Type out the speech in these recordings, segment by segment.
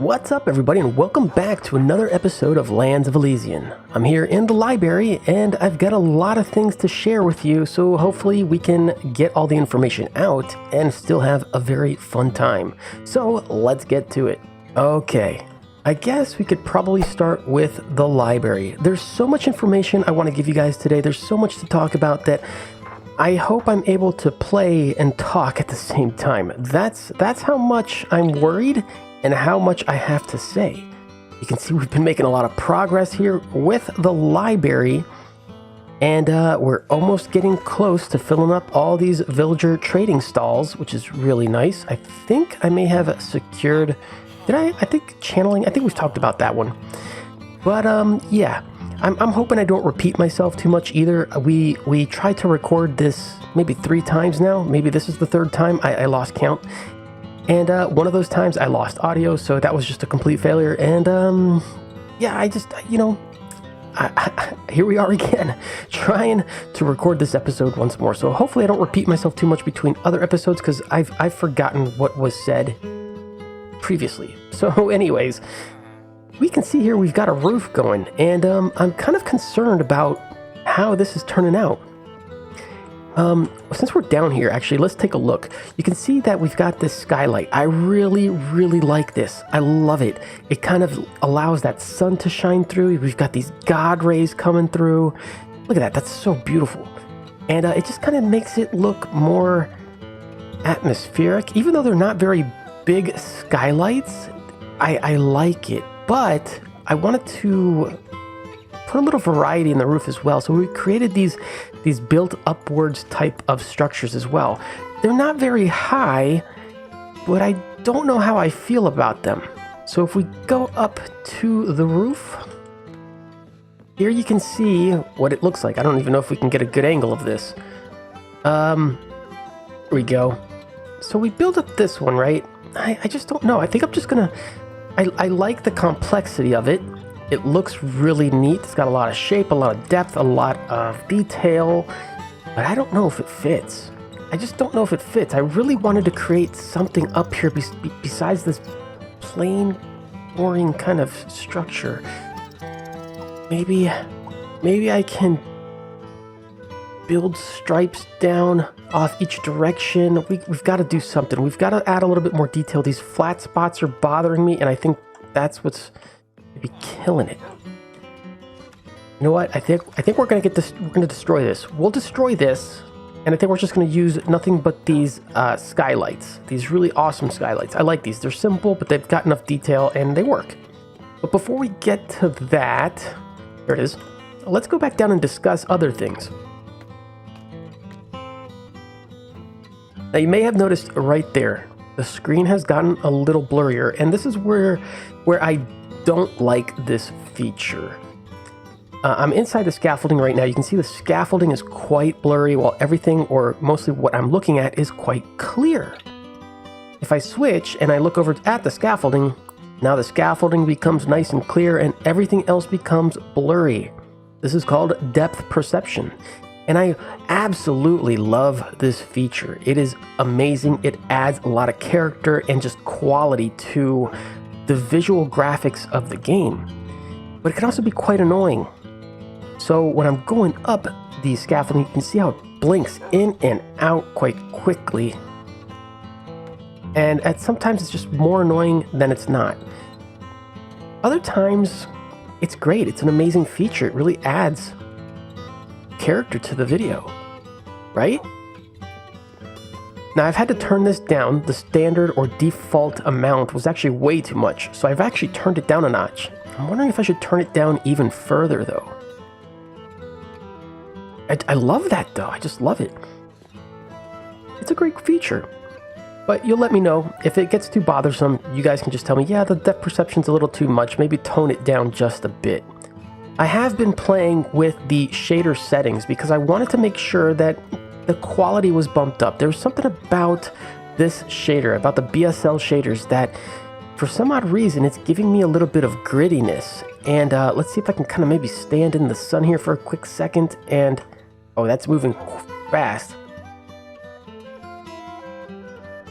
What's up, everybody, and welcome back to another episode of Lands of Elysian. I'm here in the library, and I've got a lot of things to share with you, so hopefully we can get all the information out and still have a very fun time. So let's get to it. Okay, I guess we could probably start with the library. There's so much information I want to give you guys today. There's so much to talk about that I hope I'm able to play and talk at the same time. That's how much I'm worried and how much I have to say. You can see we've been making a lot of progress here with the library, and we're almost getting close to filling up all these villager trading stalls, which is really nice. I think I may have secured, I think channeling, I think we've talked about that one. But yeah, I'm hoping I don't repeat myself too much either. We tried to record this maybe 3 times now. Maybe this is the 3rd time. I lost count. And one of those times I lost audio, so that was just a complete failure. And yeah, I just, here we are again, trying to record this episode once more. So hopefully I don't repeat myself too much between other episodes, because I've forgotten what was said previously. So anyways, we can see here we've got a roof going, and I'm kind of concerned about how this is turning out. Since we're down here, actually, let's take a look. You can see that we've got this skylight. I really like this. I love it. It kind of allows that sun to shine through. We've got these god rays coming through. Look at that. That's so beautiful. And it just kind of makes it look more atmospheric. Even though they're not very big skylights, I like it. But I wanted to put a little variety in the roof as well. So we created these built upwards type of structures as well. They're not very high, but I don't know how I feel about them. So if we go up to the roof, here you can see what it looks like. I don't even know if we can get a good angle of this. Here we go. So we build up this one, right? I just don't know. I think I'm just gonna, I like the complexity of it. It looks really neat. It's got a lot of shape, a lot of depth, a lot of detail, but I don't know if it fits. I just don't know if it fits. I really wanted to create something up here besides this plain, boring kind of structure. Maybe I can build stripes down off each direction. We've got to do something. We've got to add a little bit more detail. These flat spots are bothering me, and I think that's what's be killing it. You know what? I think we're gonna get this. We're gonna destroy this. We'll destroy this, and I think we're just gonna use nothing but these skylights. These really awesome skylights. I like these. They're simple, but they've got enough detail and they work. But before we get to that, there it is. Let's go back down and discuss other things. Now you may have noticed right there, the screen has gotten a little blurrier, and this is where I don't like this feature. I'm inside the scaffolding right now. You can see the scaffolding is quite blurry, while everything, or mostly what I'm looking at, is quite clear. If I switch and I look over at the scaffolding, now the scaffolding becomes nice and clear and everything else becomes blurry. This is called depth perception. And I absolutely love this feature. It is amazing. It adds a lot of character and just quality to the visual graphics of the game, but it can also be quite annoying. So when I'm going up the scaffolding, you can see how it blinks in and out quite quickly, and sometimes it's just more annoying than it's not. Other times it's great. It's an amazing feature. It really adds character to the video, right? Now I've had to turn this down. The standard or default amount was actually way too much, so I've actually turned it down a notch. I'm wondering if I should turn it down even further though. I love that though. I just love it. It's a great feature. But you'll let me know if it gets too bothersome. You guys can just tell me, yeah, the depth perception's a little too much. Maybe tone it down just a bit. I have been playing with the shader settings because I wanted to make sure that the quality was bumped up. There's something about this shader, about the BSL shaders, that for some odd reason it's giving me a little bit of grittiness. And let's see if I can kind of maybe stand in the sun here for a quick second. And oh, that's moving fast.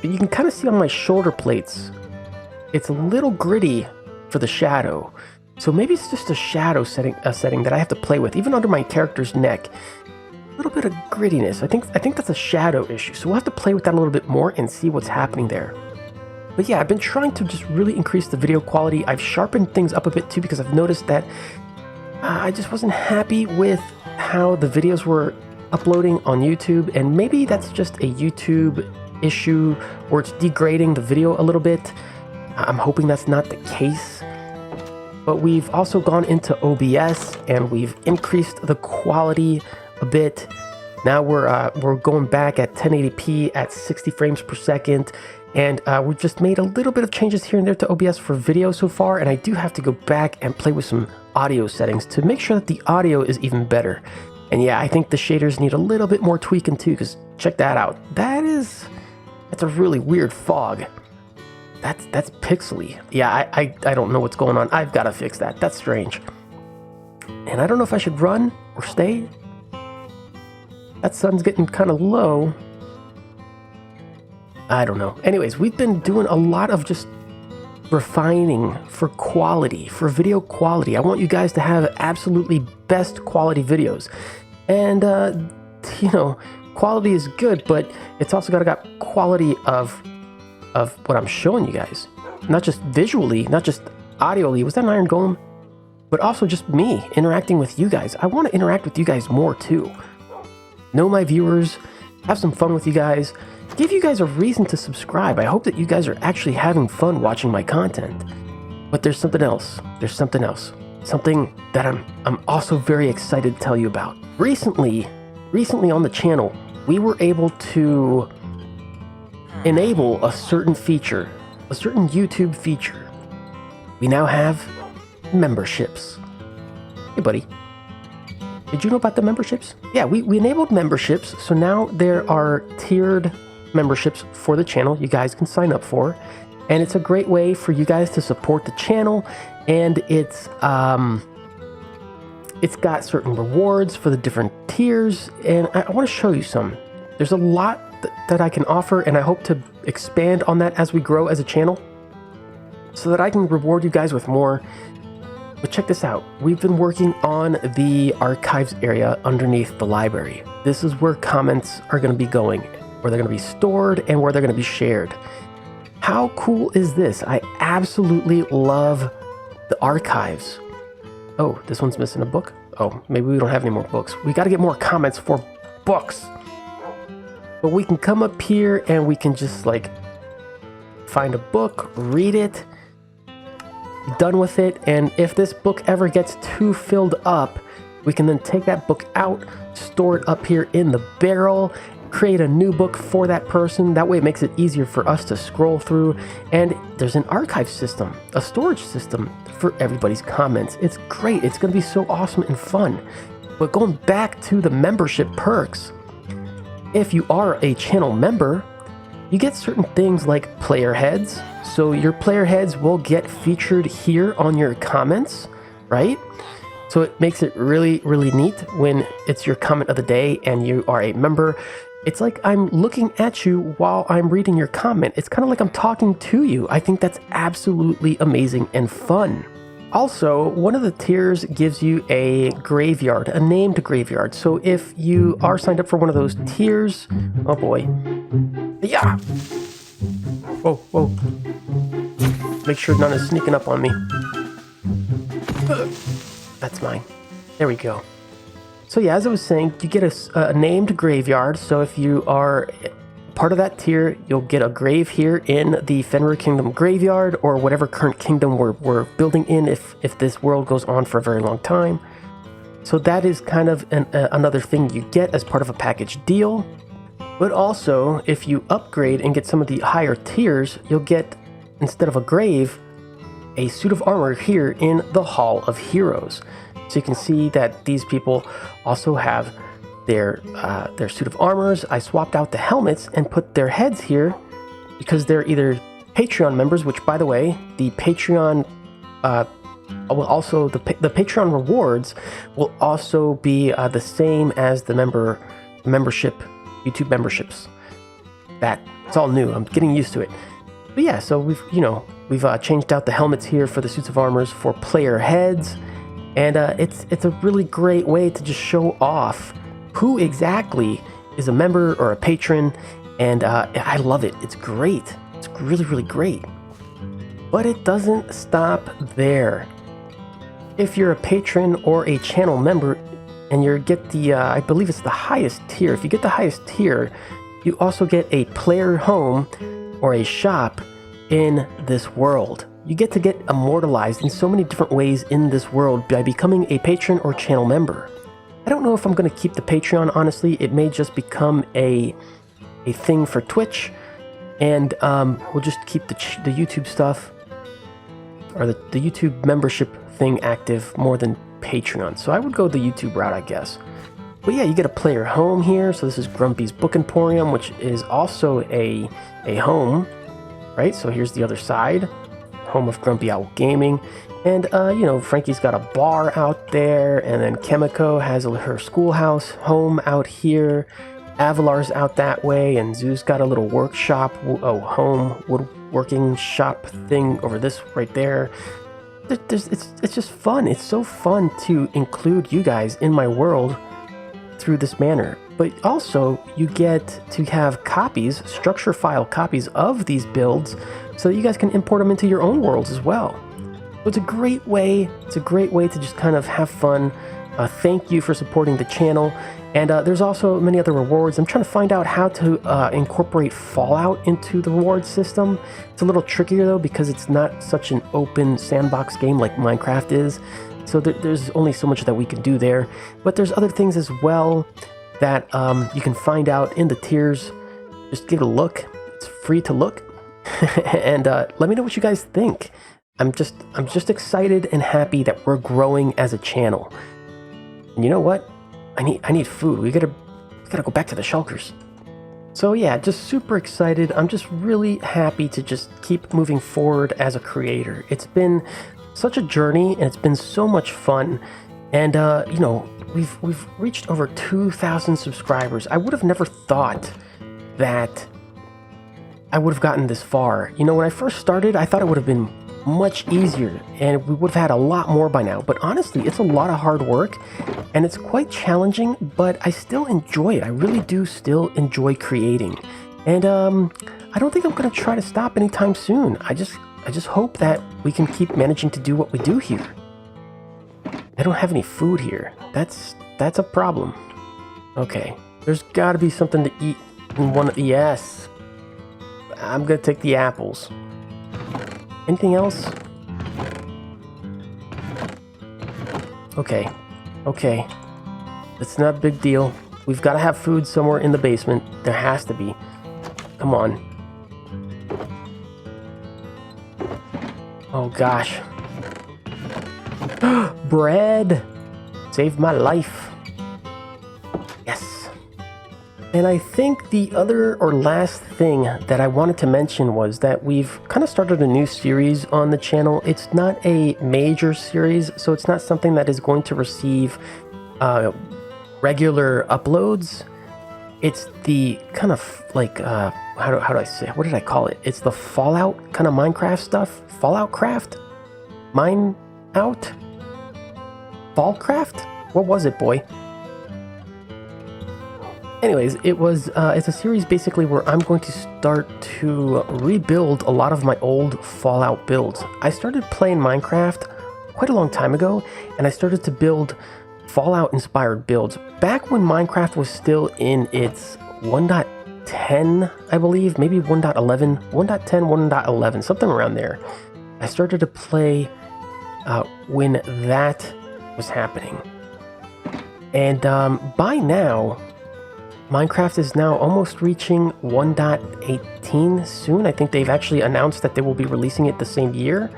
But you can kind of see on my shoulder plates it's a little gritty for the shadow. So maybe it's just a shadow setting that I have to play with, even under my character's neck. A little bit of grittiness. I think that's a shadow issue. So we'll have to play with that a little bit more and see what's happening there. But yeah, I've been trying to just really increase the video quality. I've sharpened things up a bit too, because I've noticed that I just wasn't happy with how the videos were uploading on YouTube, and maybe that's just a YouTube issue or it's degrading the video a little bit. I'm hoping that's not the case. But we've also gone into OBS and we've increased the quality a bit. Now we're going back at 1080p at 60 frames per second, and we've just made a little bit of changes here and there to OBS for video so far, and I do have to go back and play with some audio settings to make sure that the audio is even better. And yeah, I think the shaders need a little bit more tweaking too, because check that out. That's a really weird fog. That's pixely. Yeah, I don't know what's going on. I've got to fix that. That's strange. And I don't know if I should run or stay. That sun's getting kind of low. I don't know. Anyways, we've been doing a lot of just refining for quality, for video quality. I want you guys to have absolutely best quality videos. And, you know, quality is good, but it's also got quality of what I'm showing you guys. Not just visually, not just audioly. Was that an iron golem? But also just me interacting with you guys. I want to interact with you guys more too. Know my viewers, have some fun with you guys, give you guys a reason to subscribe. I hope that you guys are actually having fun watching my content. But there's something else. There's something else. Something that I'm also very excited to tell you about. Recently on the channel, we were able to enable a certain feature, a certain YouTube feature. We now have memberships. Hey buddy, did you know about the memberships? Yeah, we enabled memberships, so now there are tiered memberships for the channel you guys can sign up for, and it's a great way for you guys to support the channel, and it's got certain rewards for the different tiers, and I want to show you some. There's a lot that I can offer, and I hope to expand on that as we grow as a channel so that I can reward you guys with more. But check this out. We've been working on the archives area underneath the library. This is where comments are going to be going, where they're going to be stored, and where they're going to be shared. How cool is this? I absolutely love the archives. Oh, this one's missing a book. Oh, maybe we don't have any more books. We got to get more comments for books. But we can come up here and we can just like find a book, read it, done with it. And if this book ever gets too filled up, we can then take that book out, store it up here in the barrel, create a new book for that person. That way it makes it easier for us to scroll through. And there's an archive system, a storage system for everybody's comments. It's great. It's going to be so awesome and fun. But going back to the membership perks, if you are a channel member, you get certain things like player heads. So your player heads will get featured here on your comments, right? So it makes it really, really neat when it's your comment of the day and you are a member. It's like I'm looking at you while I'm reading your comment. It's kind of like I'm talking to you. I think that's absolutely amazing and fun. Also, one of the tiers gives you a graveyard, a named graveyard. So if you are signed up for one of those tiers, oh boy. Yeah. Whoa, whoa. Make sure none is sneaking up on me. That's mine. There we go. So yeah, as I was saying, you get a named graveyard. So if you are part of that tier, you'll get a grave here in the Fenrir Kingdom graveyard, or whatever current kingdom we're building in if this world goes on for a very long time. So that is kind of another thing you get as part of a package deal. But also, if you upgrade and get some of the higher tiers, you'll get, instead of a grave, a suit of armor here in the Hall of Heroes. So you can see that these people also have their suit of armors. I swapped out the helmets and put their heads here because they're either Patreon members, which, by the way, the Patreon will also the Patreon rewards will also be the same as the membership YouTube memberships. It's all new. I'm getting used to it. But But yeah, so we've changed out the helmets here for the suits of armors for player heads, and it's a really great way to just show off who exactly is a member or a patron, and I love it. It's great. It's really, really great. But it doesn't stop there. If you're a patron or a channel member, and you get the, I believe it's the highest tier. If you get the highest tier, you also get a player home or a shop in this world. You get to get immortalized in so many different ways in this world by becoming a patron or channel member. I don't know if I'm going to keep the Patreon, honestly. It may just become a thing for Twitch, and we'll just keep the YouTube stuff, or the YouTube membership thing active more than Patreon. So I would go the YouTube route, I guess. But yeah, you get a player home here. So this is Grumpy's Book Emporium, which is also a home, right? So here's the other side, home of Grumpy Owl Gaming. And, Frankie's got a bar out there, and then Chemico has her schoolhouse home out here. Avalar's out that way, and Zoo's got a little workshop, home, woodworking shop thing over this right there. It's just fun. It's so fun to include you guys in my world through this manner. But also, you get to have copies, structure file copies of these builds, so that you guys can import them into your own worlds as well. So it's a great way. It's a great way to just kind of have fun. Thank you for supporting the channel. And there's also many other rewards. I'm trying to find out how to incorporate Fallout into the reward system. It's a little trickier though, because it's not such an open sandbox game like Minecraft is. So there's only so much that we can do there. But there's other things as well that you can find out in the tiers. Just give it a look. It's free to look. And let me know what you guys think. I'm just excited and happy that we're growing as a channel. And you know what? I need food. We gotta go back to the shulkers. So yeah, just super excited. I'm just really happy to just keep moving forward as a creator. It's been such a journey, and it's been so much fun. And we've reached over 2,000 subscribers. I would have never thought that I would have gotten this far. When I first started, I thought it would have been much easier and we would have had a lot more by now. But honestly, it's a lot of hard work and it's quite challenging, but I still enjoy it. I really do still enjoy creating. And I don't think I'm going to try to stop anytime soon. I just hope that we can keep managing to do what we do here. I don't have any food here. That's a problem. Okay, there's got to be something to eat in one. Yes, I'm gonna take the apples. Anything else? Okay. It's not a big deal. We've got to have food somewhere in the basement. There has to be. Come on. Oh gosh. Bread! Saved my life. Yes. And I think the other or last thing that I wanted to mention was that we've kind of started a new series on the channel. It's not a major series, so it's not something that is going to receive regular uploads. It's the kind of like, how do I say, what did I call it? It's the Fallout kind of Minecraft stuff. Fallout Craft? Mine out? Fallcraft? What was it, boy? Anyways, it's a series basically where I'm going to start to rebuild a lot of my old Fallout builds. I started playing Minecraft quite a long time ago, and I started to build Fallout-inspired builds back when Minecraft was still in its 1.10, I believe, maybe 1.11, 1.10, 1.11, something around there. I started to play when that was happening. And by now, Minecraft is now almost reaching 1.18 soon. I think they've actually announced that they will be releasing it the same year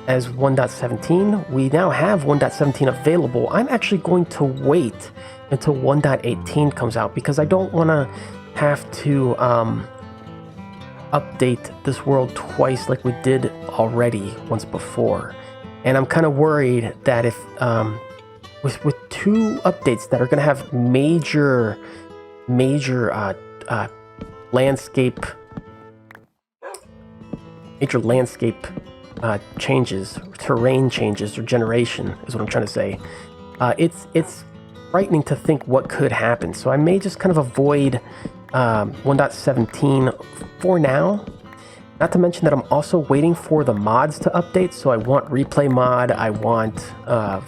as 1.17. We now have 1.17 available. I'm actually going to wait until 1.18 comes out because I don't want to have to update this world twice like we did already once before. And I'm kind of worried that if with two updates that are going to have major landscape major landscape changes, terrain changes, or generation is what I'm trying to say. It's frightening to think what could happen. So I may just kind of avoid 1.17 for now. Not to mention that I'm also waiting for the mods to update. So I want replay mod, I want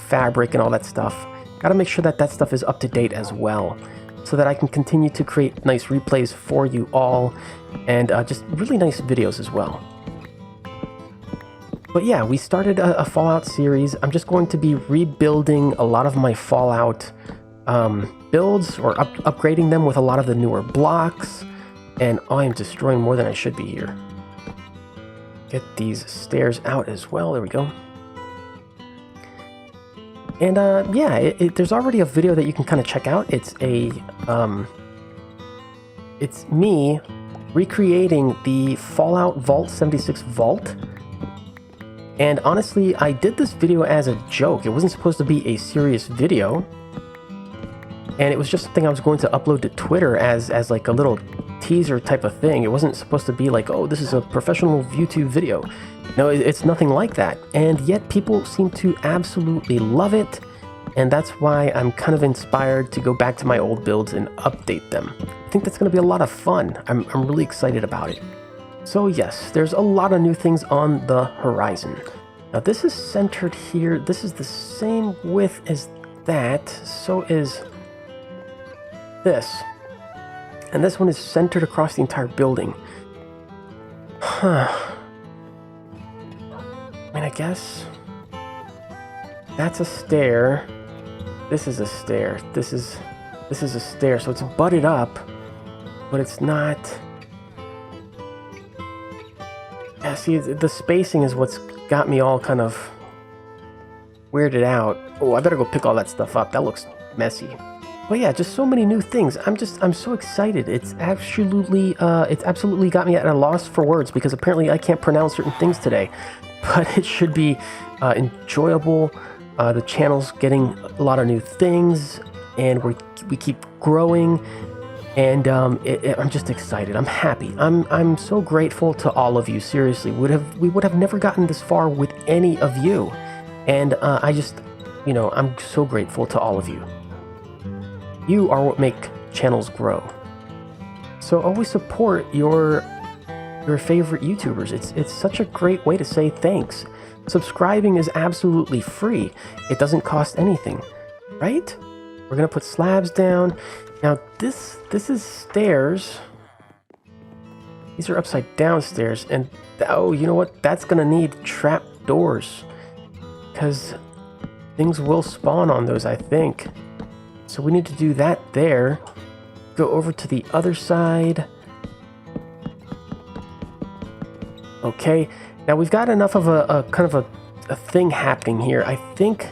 fabric and all that stuff. Got to make sure that that stuff is up to date as well, so that I can continue to create nice replays for you all, and just really nice videos as well. But yeah, we started a Fallout series. I'm just going to be rebuilding a lot of my Fallout builds, or upgrading them with a lot of the newer blocks. And I am destroying more than I should be here. Get these stairs out as well. There we go. And yeah, there's already a video that you can kind of check out. It's me recreating the Fallout Vault 76 vault. And honestly, I did this video as a joke. It wasn't supposed to be a serious video. And it was just something I was going to upload to Twitter as like a little teaser type of thing. It wasn't supposed to be like, oh, this is a professional YouTube video. No, it's nothing like that. And yet people seem to absolutely love it. And that's why I'm kind of inspired to go back to my old builds and update them. I think that's going to be a lot of fun. I'm really excited about it. So yes, there's a lot of new things on the horizon. Now this is centered here. This is the same width as that. So is this. And this one is centered across the entire building. Huh. I mean, I guess that's a stair. This is a stair. This is a stair. So it's butted up, but it's not. Yeah, see, the spacing is what's got me all kind of weirded out. Oh, I better go pick all that stuff up. That looks messy. But yeah, just so many new things. I'm so excited. It's absolutely got me at a loss for words, because apparently I can't pronounce certain things today. But it should be enjoyable. The channel's getting a lot of new things, and we keep growing. And I'm just excited. I'm happy. I'm so grateful to all of you. Seriously, we would have never gotten this far with any of you. And I just, I'm so grateful to all of you. You are what make channels grow. So always support your favorite YouTubers. It's such a great way to say thanks. Subscribing is absolutely free. It doesn't cost anything, right? We're gonna put slabs down. Now this is stairs. These are upside down stairs, and oh, you know what? That's gonna need trap doors, because things will spawn on those, I think. So we need to do that there. Go over to the other side. Okay, now we've got enough of a kind of a thing happening here. I think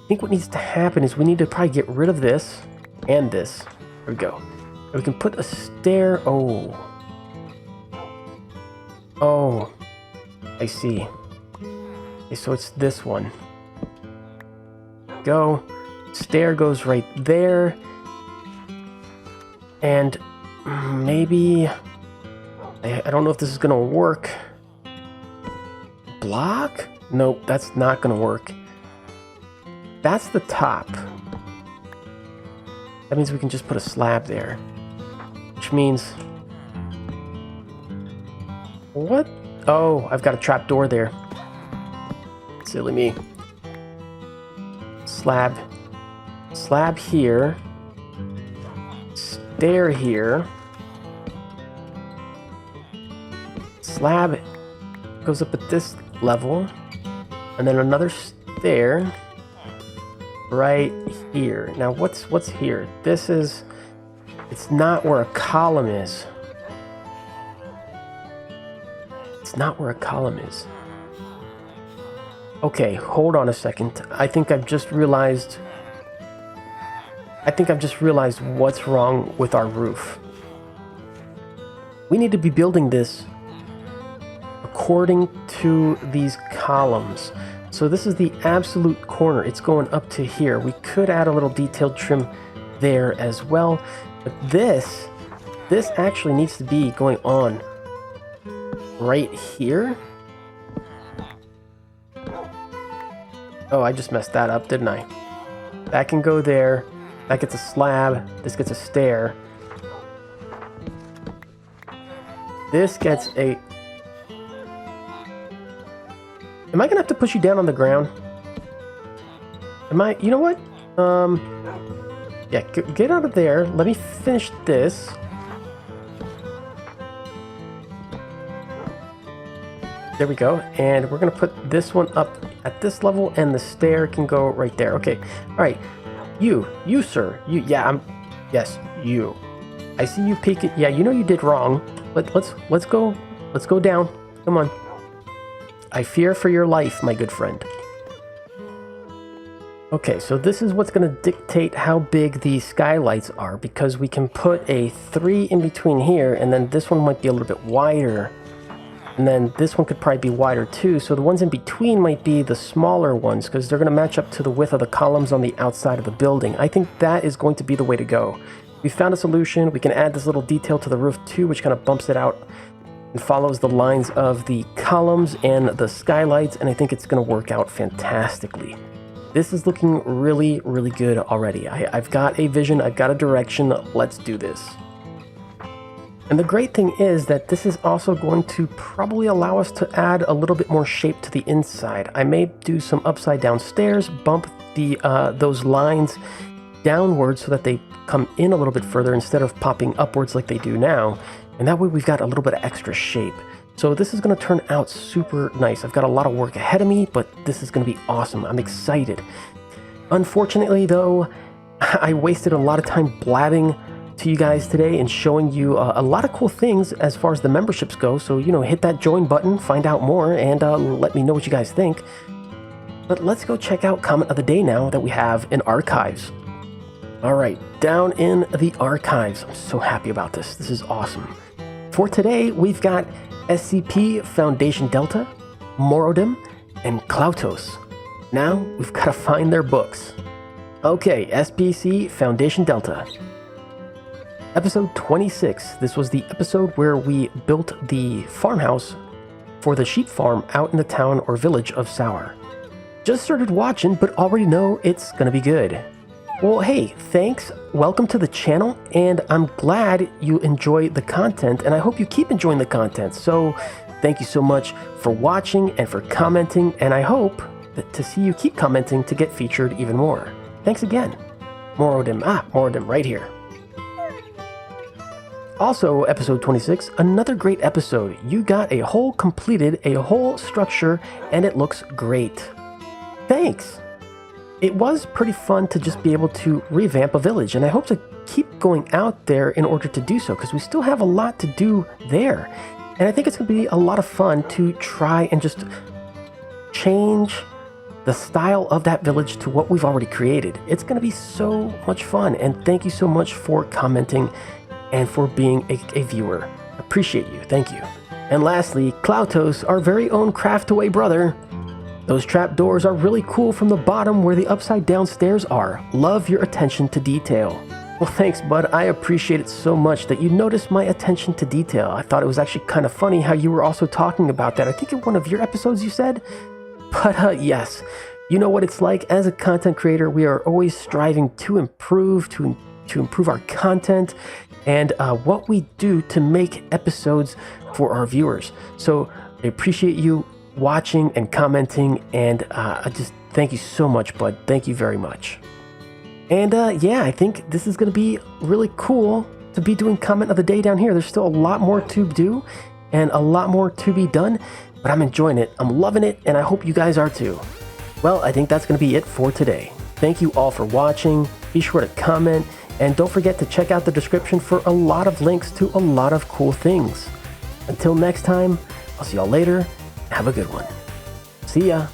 what needs to happen is we need to probably get rid of this and this. There we go. And we can put a stair. Oh, I see. Okay, so it's this one. Go. Stair goes right there. And maybe, I don't know if this is gonna work. Block? Nope, that's not gonna work. That's the top. That means we can just put a slab there. Which means... What? Oh, I've got a trap door there. Silly me. Slab. Slab here. Stair here. Slab goes up at this level. And then another stair right here. Now what's here? This is... It's not where a column is. It's not where a column is. Okay, hold on a second. I think I've just realized what's wrong with our roof. We need to be building this according to these columns. So this is the absolute corner. It's going up to here. We could add a little detailed trim there as well. But this actually needs to be going on right here. Oh, I just messed that up, didn't I? That can go there. That gets a slab. This gets a stair. This gets a... Am I gonna have to push you down on the ground? Am I... You know what? Yeah, get out of there. Let me finish this. There we go. And we're gonna put this one up at this level, and the stair can go right there. Okay. All right. You, sir. Yeah, yes, you. I see you peeking. Yeah, you know you did wrong. Let's go down. Come on. I fear for your life, my good friend. Okay, so this is what's going to dictate how big these skylights are, because we can put a 3 in between here, and then this one might be a little bit wider. And then this one could probably be wider too, so the ones in between might be the smaller ones, because they're going to match up to the width of the columns on the outside of the building. I think that is going to be the way to go. We found a solution. We can add this little detail to the roof too, which kind of bumps it out and follows the lines of the columns and the skylights, and I think it's going to work out fantastically. This is looking really, really good already. I've got a vision, I've got a direction. Let's do this. And the great thing is that this is also going to probably allow us to add a little bit more shape to the inside. I may do some upside down stairs, bump the those lines downwards so that they come in a little bit further instead of popping upwards like they do now. And that way we've got a little bit of extra shape. So this is going to turn out super nice. I've got a lot of work ahead of me, but this is going to be awesome. I'm excited. Unfortunately, though, I wasted a lot of time blabbing to you guys today and showing you a lot of cool things as far as the memberships go. So, you know, hit that join button, find out more, and let me know what you guys think. But let's go check out comment of the day now that we have in archives. All right, down in the archives. I'm so happy about this. This is awesome. For today, we've got SCP Foundation Delta, Morodem, and Klautos. Now, we've got to find their books. Okay, SPC Foundation Delta. Episode 26. This was the episode where we built the farmhouse for the sheep farm out in the town or village of Sour. Just started watching, but already know it's gonna be good. Well, hey, thanks. Welcome to the channel, and I'm glad you enjoy the content, and I hope you keep enjoying the content. So, thank you so much for watching and for commenting, and I hope that to see you keep commenting to get featured even more. Thanks again. Morodem right here. Also, episode 26, another great episode. You got a whole completed, a whole structure, and it looks great. Thanks. It was pretty fun to just be able to revamp a village, and I hope to keep going out there in order to do so, because we still have a lot to do there. And I think it's going to be a lot of fun to try and just change the style of that village to what we've already created. It's going to be so much fun, and thank you so much for commenting and for being a viewer. Appreciate you. Thank you. And lastly, Klautos, our very own craftaway brother. Those trapdoors are really cool from the bottom where the upside down stairs are. Love your attention to detail. Well, thanks, bud. I appreciate it so much that you noticed my attention to detail. I thought it was actually kind of funny how you were also talking about that. I think in one of your episodes you said. But yes, you know what it's like. As a content creator, we are always striving to improve, to improve our content and what we do to make episodes for our viewers. So I appreciate you watching and commenting, and I just thank you so much, bud. Thank you very much. And yeah, I think this is going to be really cool to be doing comment of the day down here. There's still a lot more to do and a lot more to be done, but I'm enjoying it. I'm loving it, and I hope you guys are too. Well, I think that's going to be it for today. Thank you all for watching. Be sure to comment, and don't forget to check out the description for a lot of links to a lot of cool things. Until next time, I'll see y'all later. Have a good one. See ya.